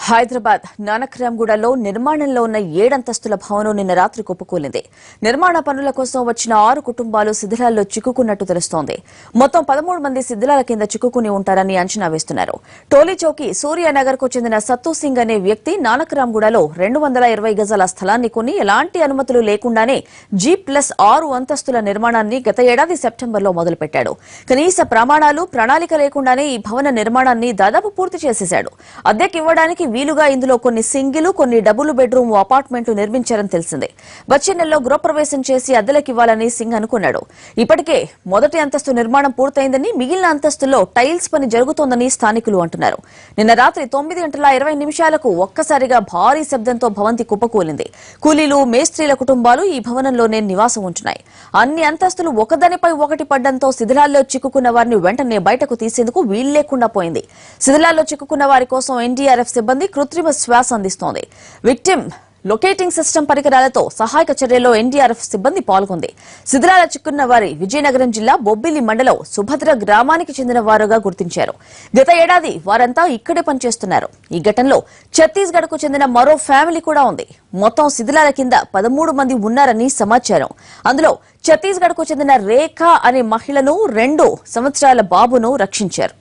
హైదరాబాద్ నానక్రామ్గూడలో నిర్మాణంలో ఉన్న 7 అంతస్తుల భవనం నిన్న రాత్రి కుప్పకూలింది. నిర్మాణ పనుల కోసం వచ్చిన 6 కుటుంబాలు శిథిలాల్లో చిక్కుకున్నట్టు తెలుస్తోంది. మొత్తం 13 మంది శిథిలాల కింద చిక్కుకుని ఉంటారని అంచనా వేస్తున్నారు. టోలీచౌకి సూర్యానగర్ కు చెందిన సత్తు సింగ్ అనే వ్యక్తి నానక్రామ్గూడలో 220 గజాల స్థలాన్ని కొని ఎలాంటి అనుమతులు లేకుండానే G+6 అంతస్తుల నిర్మాణాన్ని గత ఏడాది సెప్టెంబర్లో మొదలుపెట్టాడు. కనీస ప్రమాణాలు ప్రణాళిక లేకుండానే ఈ భవన నిర్మాణాన్ని దాదాపు పూర్తి చేసేశాడు. అద్దెకివ్వడానికి వీలుగా ఇందులో కొన్ని సింగిల్ కొన్ని డబుల్ బెడ్రూమ్ అపార్ట్మెంట్లు నిర్మించారని తెలిసింది. వచ్చే నెలలో గృహప్రవేశం చేసి అద్దెలకివ్వాలని సింగ్ అనుకున్నాడు. ఇప్పటికే మొదటి అంతస్తు నిర్మాణం పూర్తయిందని, మిగిలిన అంతస్తుల్లో టైల్స్ పని జరుగుతోందని స్థానికులు అంటున్నారు. నిన్న రాత్రి 9:20 ఒక్కసారిగా భారీ శబ్దంతో భవంతి కుప్పకూలింది. కూలీలు, మేస్త్రీల కుటుంబాలు ఈ భవనంలోనే నివాసం ఉంటున్నాయి. అన్ని అంతస్తులు ఒకదానిపై ఒకటి పడ్డంతో శిథిలాల్లో చిక్కుకున్న వారిని వెంటనే బయటకు తీసేందుకు వీల్లేకుండా పోయింది. శిథిలాల్లో చిక్కుకున్న వారి కోసం ఎన్డీఆర్ఎఫ్ సిబ్బంది కృత్రిమ శ్వాస అందిస్తోంది. విక్టిమ్ లొకేటింగ్ సిస్టమ్ పరికరాలతో సహాయక చర్యల్లో ఎన్డీఆర్ఎఫ్ సిబ్బంది పాల్గొంది. శిథిలాల చిక్కున్న వారి విజయనగరం జిల్లా బొబ్బిలి మండలం సుభద్ర గ్రామానికి చెందిన వారుగా గుర్తించారు. గత ఏడాది వారంతా ఇక్కడే పనిచేస్తున్నారు. ఈ ఘటనలో ఛత్తీస్గఢ్ కు చెందిన మరో ఫ్యామిలీ కూడా ఉంది. మొత్తం శిథిలాల కింద 13 మంది ఉన్నారని సమాచారం. అందులో ఛత్తీస్గఢ్ కు చెందిన రేఖ అనే మహిళను, 2 సంవత్సరాల బాబును రక్షించారు.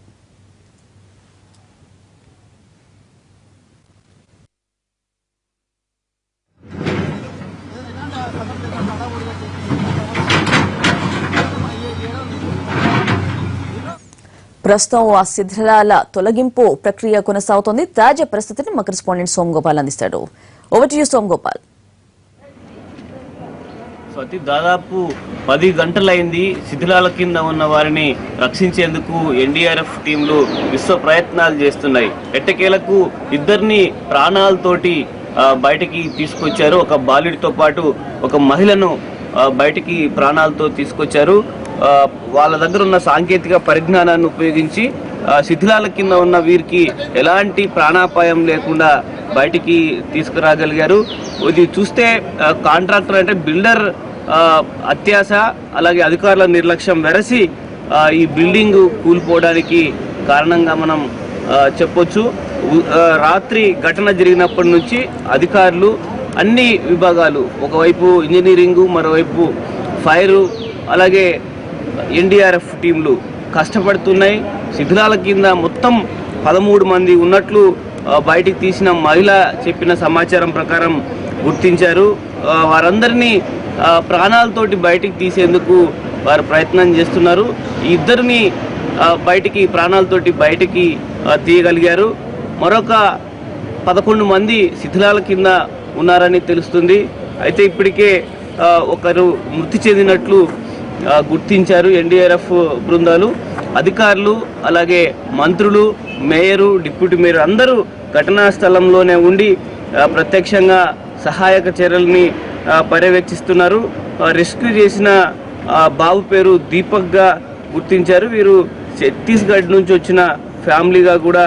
ప్రస్తుతం ఆ శిథిలాల తొలగింపు ప్రక్రియ కొనసాగుతోంది. తాజా పరిస్థితిని మా కరెస్పాండెంట్ సోమగోపాల్ అందిస్తాడు. Over to you Somagopal. దాదాపు 10 గంటలైంది. శిథిలాల కింద ఉన్న వారిని రక్షించేందుకు ఎన్డీఆర్ఎఫ్ టీంలు విశ్వ ప్రయత్నాలు చేస్తున్నాయి. ఎట్టకేలకు 2 ప్రాణాలతోటి బయటికి తీసుకొచ్చారు. ఒక బాలుడితో పాటు ఒక మహిళను బయటికి ప్రాణాలతో తీసుకొచ్చారు. వాళ్ళ దగ్గర ఉన్న సాంకేతిక పరిజ్ఞానాన్ని ఉపయోగించి శిథిలాల కింద ఉన్న వీరికి ఎలాంటి ప్రాణాపాయం లేకుండా బయటికి తీసుకురాగలిగారు. ఇది చూస్తే కాంట్రాక్టర్ అంటే బిల్డర్ అత్యాశ, అలాగే అధికారుల నిర్లక్ష్యం వెరసి ఈ బిల్డింగ్ కూలిపోవడానికి కారణంగా మనం చెప్పొచ్చు. రాత్రి ఘటన జరిగినప్పటి నుంచి అధికారులు అన్ని విభాగాలు, ఒకవైపు ఇంజనీరింగు, మరోవైపు ఫైరు, అలాగే ఎన్డీఆర్ఎఫ్ టీంలు కష్టపడుతున్నాయి. శిథిలాల కింద మొత్తం 13 మంది ఉన్నట్లు బయటికి తీసిన మహిళ చెప్పిన సమాచారం ప్రకారం గుర్తించారు. వారందరినీ ప్రాణాలతోటి బయటికి తీసేందుకు వారు ప్రయత్నం చేస్తున్నారు. ఈ 2 బయటికి ప్రాణాలతోటి బయటికి తీయగలిగారు. మరొక 11 మంది శిథిలాల కింద ఉన్నారని తెలుస్తుంది. అయితే ఇప్పటికే ఒకరు మృతి చెందినట్లు గుర్తించారు ఎన్డీఆర్ఎఫ్ బృందాలు. అధికారులు, అలాగే మంత్రులు, మేయరు, డిప్యూటీ మేయర్ అందరూ ఘటనా స్థలంలోనే ఉండి ప్రత్యక్షంగా సహాయక చర్యల్ని పర్యవేక్షిస్తున్నారు. రెస్క్యూ చేసిన బాబు పేరు దీపక్గా గుర్తించారు. వీరు ఛత్తీస్గఢ్ నుంచి వచ్చిన ఫ్యామిలీగా కూడా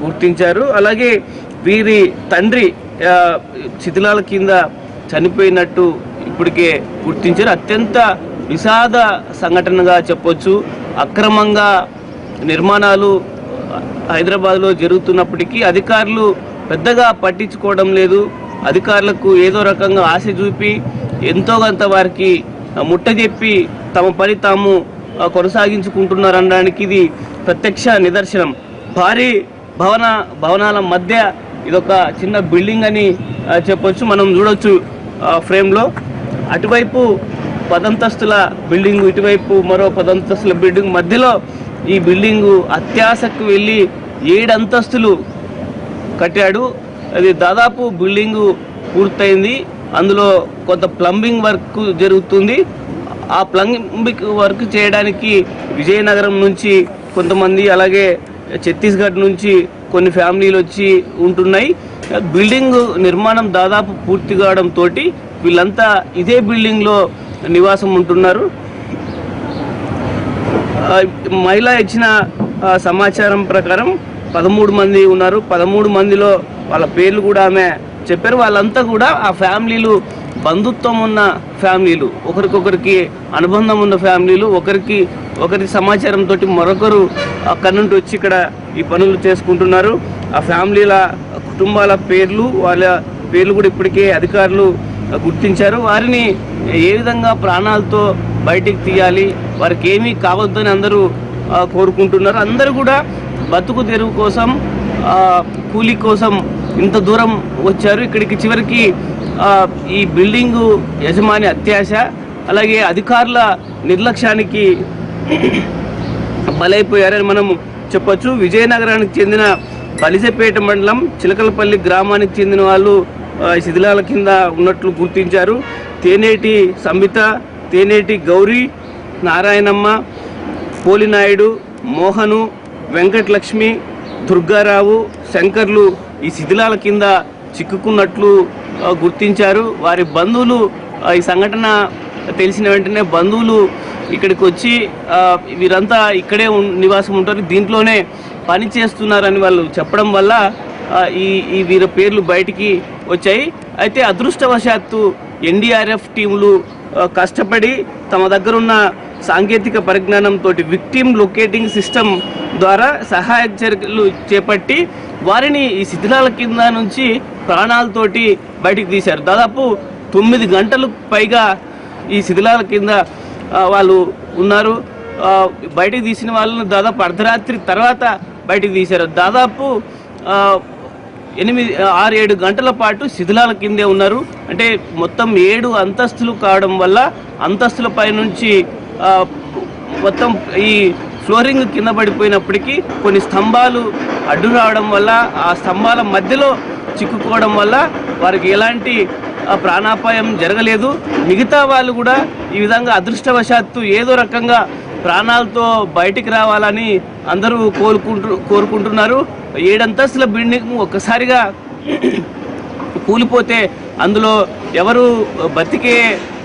గుర్తించారు. అలాగే వీరి తండ్రి శిథిలాల కింద చనిపోయినట్టు ఇప్పటికే గుర్తించారు. అత్యంత విషాద సంఘటనగా చెప్పొచ్చు. అక్రమంగా నిర్మాణాలు హైదరాబాద్లో జరుగుతున్నప్పటికీ అధికారులు పెద్దగా పట్టించుకోవడం లేదు. అధికారులకు ఏదో రకంగా ఆశ చూపి ఎంతో కొంత వారికి ముట్టజెప్పి తమ పని తాము కొనసాగించుకుంటున్నారనడానికి ఇది ప్రత్యక్ష నిదర్శనం. భారీ భవనాల మధ్య ఇదొక చిన్న బిల్డింగ్ అని చెప్పొచ్చు. మనం చూడొచ్చు ఫ్రేమ్లో. అటువైపు 10 అంతస్తుల బిల్డింగు, ఇటువైపు మరో 10 అంతస్తుల బిల్డింగ్ మధ్యలో ఈ బిల్డింగు అత్యాశకు వెళ్ళి 7 అంతస్తులు కట్టాడు. అది దాదాపు బిల్డింగు పూర్తయింది. అందులో కొంత ప్లంబింగ్ వర్క్ జరుగుతుంది. ఆ ప్లంబింగ్ వర్క్ చేయడానికి విజయనగరం నుంచి కొంతమంది, అలాగే ఛత్తీస్గఢ్ నుంచి కొన్ని ఫ్యామిలీలు వచ్చి ఉంటున్నాయి. బిల్డింగ్ నిర్మాణం దాదాపు పూర్తి కావడంతో వీళ్ళంతా ఇదే బిల్డింగ్లో నివాసం ఉంటున్నారు. మహిళ ఇచ్చిన సమాచారం ప్రకారం 13 మంది ఉన్నారు. 13 మందిలో వాళ్ళ పేర్లు కూడా ఆమె చెప్పారు. వాళ్ళంతా కూడా ఆ ఫ్యామిలీలు బంధుత్వం ఉన్న ఫ్యామిలీలు, ఒకరికొకరికి అనుబంధం ఉన్న ఫ్యామిలీలు, ఒకరి సమాచారంతో మరొకరు అక్కడి నుండి వచ్చి ఇక్కడ ఈ పనులు చేసుకుంటున్నారు. ఆ ఫ్యామిలీల కుటుంబాల పేర్లు, వాళ్ళ పేర్లు కూడా ఇప్పటికే అధికారులు గుర్తించారు. వారిని ఏ విధంగా ప్రాణాలతో బయటికి తీయాలి, వారికి ఏమీ కావద్దని అందరూ కోరుకుంటున్నారు. అందరూ కూడా బతుకు తెరువు కోసం, కూలీ కోసం ఇంత దూరం వచ్చారు. ఇక్కడికి చివరికి ఈ బిల్డింగు యజమాని అత్యాశ, అలాగే అధికారుల నిర్లక్ష్యానికి బలైపోయారని మనం చెప్పొచ్చు. విజయనగరానికి చెందిన బలిజపేట మండలం చిలకలపల్లి గ్రామానికి చెందిన వాళ్ళు శిథిలాల కింద ఉన్నట్లు గుర్తించారు. తేనేటి సంబిత, తేనేటి గౌరీ, నారాయణమ్మ, పోలినాయుడు, మోహను, వెంకటలక్ష్మి, దుర్గారావు, శంకర్లు ఈ శిథిలాల కింద చిక్కుకున్నట్లు గుర్తించారు. వారి బంధువులు ఈ సంఘటన తెలిసిన వెంటనే బంధువులు ఇక్కడికి వచ్చి వీరంతా ఇక్కడే నివాసం ఉంటారు, దీంట్లోనే పని చేస్తున్నారని వాళ్ళు చెప్పడం వల్ల ఈ వీరి పేర్లు బయటికి వచ్చాయి. అయితే అదృష్టవశాత్తు ఎన్డీఆర్ఎఫ్ టీములు కష్టపడి తమ దగ్గర ఉన్న సాంకేతిక పరిజ్ఞానంతో విక్టిమ్ లొకేటింగ్ సిస్టమ్ ద్వారా సహాయక చర్యలు చేపట్టి వారిని ఈ శిథిలాల కింద నుంచి ప్రాణాలతోటి బయటికి తీశారు. దాదాపు 9 గంటలు పైగా ఈ శిథిలాల కింద వాళ్ళు ఉన్నారు. బయటికి తీసిన వాళ్ళను దాదాపు అర్ధరాత్రి తర్వాత బయటికి తీశారు. దాదాపు 6-7 గంటల పాటు శిథిలాల కిందే ఉన్నారు. అంటే మొత్తం 7 అంతస్తులు కావడం వల్ల అంతస్తులపై నుంచి మొత్తం ఈ ఫ్లోరింగ్ కింద పడిపోయినప్పటికీ కొన్ని స్తంభాలు అడ్డు రావడం వల్ల, ఆ స్తంభాల మధ్యలో చిక్కుకోవడం వల్ల వారికి ఎలాంటి ప్రాణాపాయం జరగలేదు. మిగతా వాళ్ళు కూడా ఈ విధంగా అదృష్టవశాత్తు ఏదో రకంగా ప్రాణాలతో బయటికి రావాలని అందరూ కోరుకుంటున్నారు. 7 అంతస్తుల బిల్డింగ్ ఒక్కసారిగా కూలిపోతే అందులో ఎవరు బతికే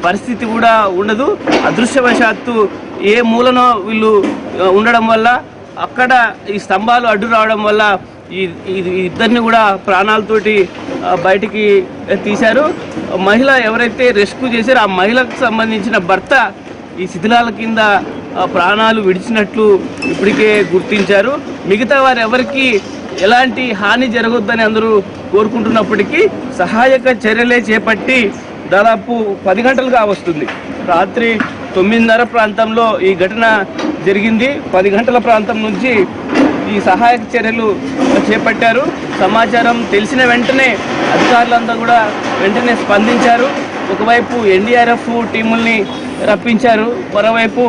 పరిస్థితి కూడా ఉండదు. అదృష్టవశాత్తు ఏ మూలనో వీళ్ళు ఉండడం వల్ల అక్కడ ఈ స్తంభాలు అడ్డు రావడం వల్ల ఈ ఇద్దరిని కూడా ప్రాణాలతోటి బయటికి తీశారు. మహిళ ఎవరైతే రెస్క్యూ చేశారో ఆ మహిళకు సంబంధించిన భర్త ఈ శిథిలాల కింద ప్రాణాలు విడిచినట్లు ఇప్పటికే గుర్తించారు. మిగతా వారు ఎవరికి ఎలాంటి హాని జరగొద్దని అందరూ కోరుకుంటున్నప్పటికీ సహాయక చర్యలే చేపట్టి దాదాపు 10 గంటలుగా వస్తుంది. రాత్రి 9:30 ప్రాంతంలో ఈ ఘటన జరిగింది. 10 గంటల ప్రాంతం నుంచి ఈ సహాయక చర్యలు చేపట్టారు. సమాచారం తెలిసిన వెంటనే అధికారులంతా కూడా వెంటనే స్పందించారు. ఒకవైపు ఎన్డీఆర్ఎఫ్ టీముల్ని రప్పించారు, మరోవైపు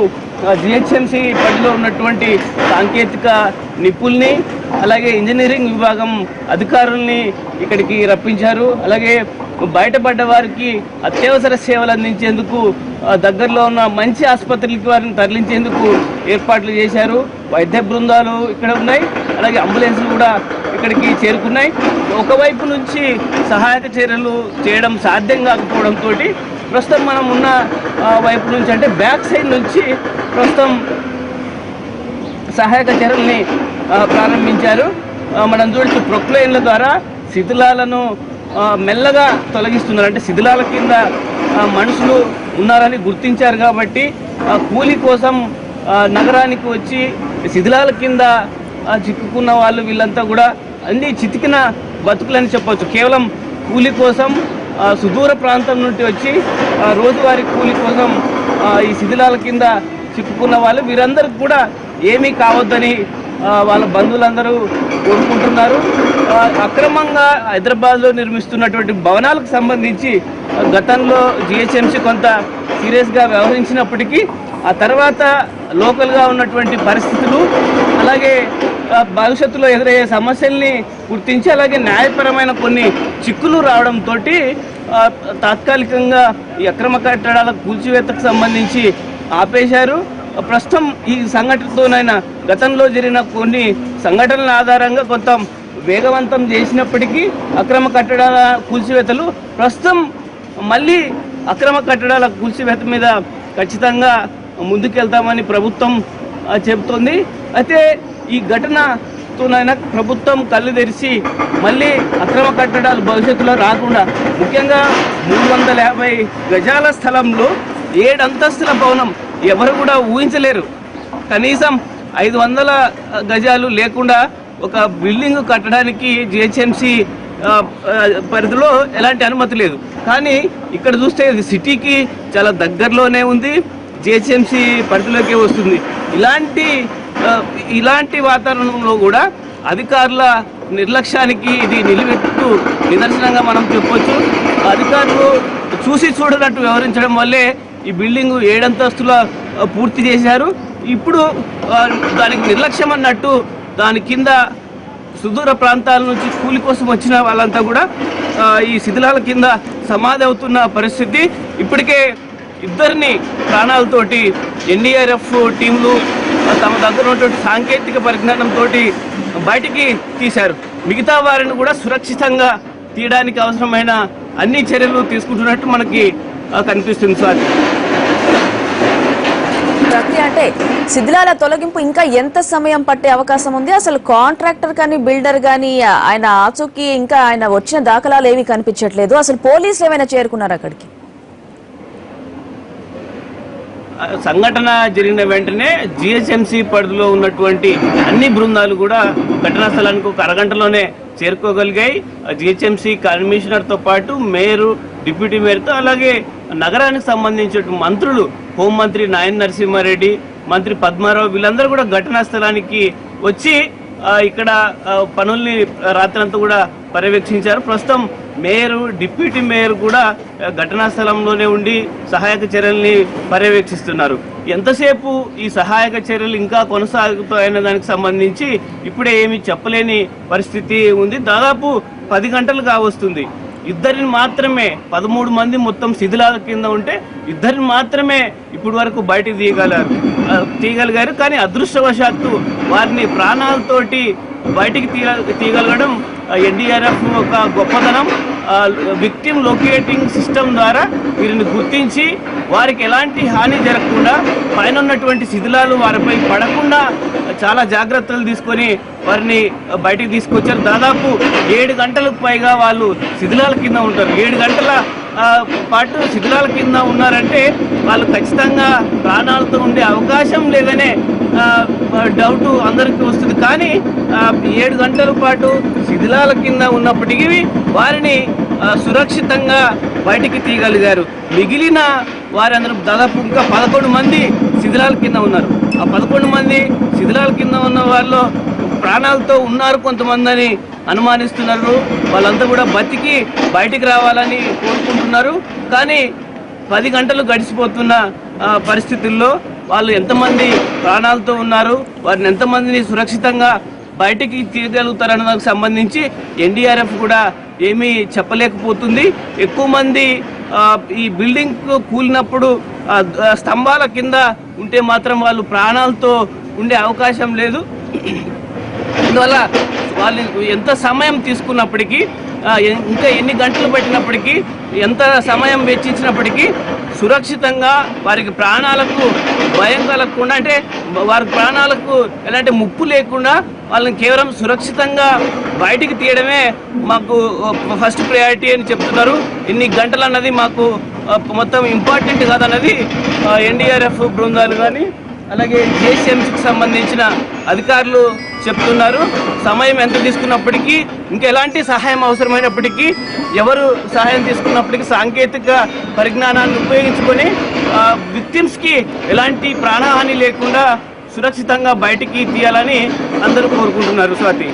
జిహెచ్ఎంసీ పరిధిలో ఉన్నటువంటి సాంకేతిక నిపుణుల్ని, అలాగే ఇంజనీరింగ్ విభాగం అధికారుల్ని ఇక్కడికి రప్పించారు. అలాగే బయటపడ్డ వారికి అత్యవసర సేవలు అందించేందుకు దగ్గరలో ఉన్న మంచి ఆసుపత్రులకి వారిని తరలించేందుకు ఏర్పాట్లు చేశారు. వైద్య బృందాలు ఇక్కడ ఉన్నాయి, అలాగే అంబులెన్స్లు కూడా ఇక్కడికి చేరుకున్నాయి. ఒకవైపు నుంచి సహాయక చర్యలు చేయడం సాధ్యం కాకపోవడంతో ప్రస్తుతం మనం ఉన్న వైపు నుంచి, అంటే బ్యాక్ సైడ్ నుంచి ప్రస్తుతం సహాయక చర్యల్ని ప్రారంభించారు. మనం చూడొచ్చు, ప్రొక్లైన్ల ద్వారా శిథిలాలను మెల్లగా తొలగిస్తున్నారు. అంటే శిథిలాల కింద మనుషులు ఉన్నారని గుర్తించారు కాబట్టి కూలీ కోసం నగరానికి వచ్చి శిథిలాల కింద చిక్కుకున్న వాళ్ళు వీళ్ళంతా కూడా అన్ని చితికిన బతుకులని చెప్పొచ్చు. కేవలం కూలీ కోసం సుదూర ప్రాంతం నుండి వచ్చి రోజువారీ కూలీ కోసం ఈ శిథిలాల కింద చిక్కుకున్న వాళ్ళు వీరందరికి కూడా ఏమీ కావద్దని వాళ్ళ బంధువులందరూ కోరుకుంటున్నారు. అక్రమంగా హైదరాబాద్లో నిర్మిస్తున్నటువంటి భవనాలకు సంబంధించి గతంలో జిహెచ్ఎంసీ కొంత సీరియస్గా వ్యవహరించినప్పటికీ ఆ తర్వాత లోకల్గా ఉన్నటువంటి పరిస్థితులు, అలాగే భవిష్యత్తులో ఎదురయ్యే సమస్యల్ని గుర్తించి, అలాగే న్యాయపరమైన కొన్ని చిక్కులు రావడంతో తాత్కాలికంగా ఈ అక్రమ కట్టడాల కూల్చివేతకు సంబంధించి ఆపేశారు. ప్రస్తుతం ఈ సంఘటనతోనైనా గతంలో జరిగిన కొన్ని సంఘటనల ఆధారంగా కొంత వేగవంతం చేసినప్పటికీ అక్రమ కట్టడాల కూల్చివేతలు ప్రస్తుతం మళ్ళీ అక్రమ కట్టడాల కూల్చివేత మీద ఖచ్చితంగా ముందుకెళ్తామని ప్రభుత్వం చెబుతోంది. అయితే ఈ ఘటనతోనైనా ప్రభుత్వం కళ్ళు తెరిచి మళ్ళీ అక్రమ కట్టడాలు భవిష్యత్తులో రాకుండా, ముఖ్యంగా 350 గజాల స్థలంలో 7 అంతస్తుల భవనం ఎవరు కూడా ఊహించలేరు. కనీసం 500 గజాలు లేకుండా ఒక బిల్డింగ్ కట్టడానికి జిహెచ్ఎంసీ పరిధిలో ఎలాంటి అనుమతి లేదు. కానీ ఇక్కడ చూస్తే ఇది సిటీకి చాలా దగ్గరలోనే ఉంది, జిహెచ్ఎంసీ పరిధిలోకి వస్తుంది. ఇలాంటి వాతావరణంలో కూడా అధికారుల నిర్లక్ష్యానికి ఇది నిదర్శనంగా మనం చెప్పొచ్చు. అధికారులు చూసి చూడనట్టు వ్యవహరించడం వల్లే ఈ బిల్డింగ్ 7 అంతస్తుల పూర్తి చేశారు. ఇప్పుడు దానికి నిర్లక్ష్యం అన్నట్టు దాని కింద సుదూర ప్రాంతాల నుంచి కూలి కోసం వచ్చిన వాళ్ళంతా కూడా ఈ శిథిలాల కింద సమాధి అవుతున్న పరిస్థితి. ఇప్పటికే 2 ప్రాణాలతోటి ఎన్డీఆర్ఎఫ్ టీంలు తమ దగ్గర ఉన్నటువంటి సాంకేతిక పరిజ్ఞానంతో బయటికి తీశారు. మిగతా వారిని కూడా సురక్షితంగా తీయడానికి అవసరమైన అన్ని చర్యలు తీసుకుంటున్నట్టు మనకి కనిపిస్తుంది సార్. ప్రక్రియ అంటే శిథిలాల తొలగింపు ఇంకా ఎంత సమయం పట్టే అవకాశం ఉంది? అసలు కాంట్రాక్టర్ కానీ బిల్డర్ కానీ ఆయన ఆచూకీ ఇంకా ఆయన వచ్చిన దాఖలాలు ఏమీ కనిపించట్లేదు. అసలు పోలీసులు ఏమైనా చేరుకున్నారు అక్కడికి? సంఘటన జరిగిన వెంటనే జిహెచ్ఎంసీ పరిధిలో ఉన్నటువంటి అన్ని బృందాలు కూడా ఘటనా స్థలానికి ఒక అరగంటలోనే చేరుకోగలిగాయి. జిహెచ్ఎంసీ కమిషనర్తో పాటు మేయరు, డిప్యూటీ మేయర్తో అలాగే నగరానికి సంబంధించిన మంత్రులు, హోంమంత్రి నాయన్ నరసింహారెడ్డి, మంత్రి పద్మారావు వీళ్ళందరూ కూడా ఘటనా స్థలానికి వచ్చి ఇక్కడ పనుల్ని రాత్రంతా కూడా పర్యవేక్షించారు. ప్రస్తుతం మేయరు, డిప్యూటీ మేయర్ కూడా ఘటనా స్థలంలోనే ఉండి సహాయక చర్యల్ని పర్యవేక్షిస్తున్నారు. ఎంతసేపు ఈ సహాయక చర్యలు ఇంకా కొనసాగుతాయన్న దానికి సంబంధించి ఇప్పుడే ఏమీ చెప్పలేని పరిస్థితి ఉంది. దాదాపు 10 గంటలు కావస్తుంది. 2 మాత్రమే 13 మంది మొత్తం శిథిలాల కింద ఉంటే 2 మాత్రమే ఇప్పటి వరకు బయటకు తీయగలిగారు. కానీ అదృష్టవశాత్తు వారిని ప్రాణాలతోటి బయటికి తీయగలగడం ఎన్డీఆర్ఎఫ్ ఒక గొప్పతనం. విక్టిమ్ లొకేటింగ్ సిస్టమ్ ద్వారా వీరిని గుర్తించి వారికి ఎలాంటి హాని జరగకుండా పైన ఉన్నటువంటి శిథిలాలు వారిపై పడకుండా చాలా జాగ్రత్తలు తీసుకొని వారిని బయటికి తీసుకొచ్చారు. దాదాపు 7 గంటలకు పైగా వాళ్ళు శిథిలాల కింద ఉంటారు. 7 గంటల పాటు శిథిలాల కింద ఉన్నారంటే వాళ్ళు ఖచ్చితంగా ప్రాణాలతో ఉండే అవకాశం లేదనే డౌట్ అందరికీ వస్తుంది. కానీ 7 గంటల పాటు శిథిలాల కింద ఉన్నప్పటికీ వారిని సురక్షితంగా బయటికి తీయగలిగారు. మిగిలిన వారందరూ దాదాపు ఇంకా 11 మంది శిథిలాల కింద ఉన్నారు. ఆ 11 మంది శిథిలాల కింద ఉన్న వాళ్ళు ప్రాణాలతో ఉన్నారు కొంతమంది అని అనుమానిస్తున్నారు. వాళ్ళంతా కూడా బతికి బయటికి రావాలని కోరుకుంటున్నారు. కానీ 10 గంటలు గడిచిపోతున్న పరిస్థితుల్లో వాళ్ళు ఎంతమంది ప్రాణాలతో ఉన్నారు, వారిని ఎంతమందిని సురక్షితంగా బయటికి తీయగలుగుతారన్న దానికి సంబంధించి ఎన్డీఆర్ఎఫ్ కూడా ఏమీ చెప్పలేకపోతుంది. ఎక్కువ మంది ఈ బిల్డింగ్ కూలినప్పుడు స్తంభాల కింద ఉంటే మాత్రం వాళ్ళు ప్రాణాలతో ఉండే అవకాశం లేదు. అందువల్ల వాళ్ళు ఎంత సమయం తీసుకున్నప్పటికీ, ఇంకా ఎన్ని గంటలు పట్టినప్పటికీ, ఎంత సమయం వెచ్చించినప్పటికీ సురక్షితంగా వారికి ప్రాణాలకు భయం కలగకుండా, అంటే వారి ప్రాణాలకు ఎలాంటి ముప్పు లేకుండా వాళ్ళని కేవలం సురక్షితంగా బయటికి తీయడమే మాకు ఫస్ట్ ప్రయారిటీ అని చెప్తున్నారు. ఎన్ని గంటలు అన్నది మాకు మొత్తం ఇంపార్టెంట్ కాదన్నది ఎన్డీఆర్ఎఫ్ బృందాలు కానీ అలాగే జిహెచ్ఎంసీకి సంబంధించిన అధికారులు చెప్తున్నారు. సమయం ఎంత తీసుకున్నప్పటికీ, ఇంకా ఎలాంటి సహాయం అవసరమైనప్పటికీ, ఎవరు సహాయం తీసుకున్నప్పటికీ సాంకేతిక పరిజ్ఞానాన్ని ఉపయోగించుకొని విక్టిమ్స్కి ఎలాంటి ప్రాణహాని లేకుండా సురక్షితంగా బయటికి తీయాలని అందరూ కోరుకుంటున్నారు. స్వాతి.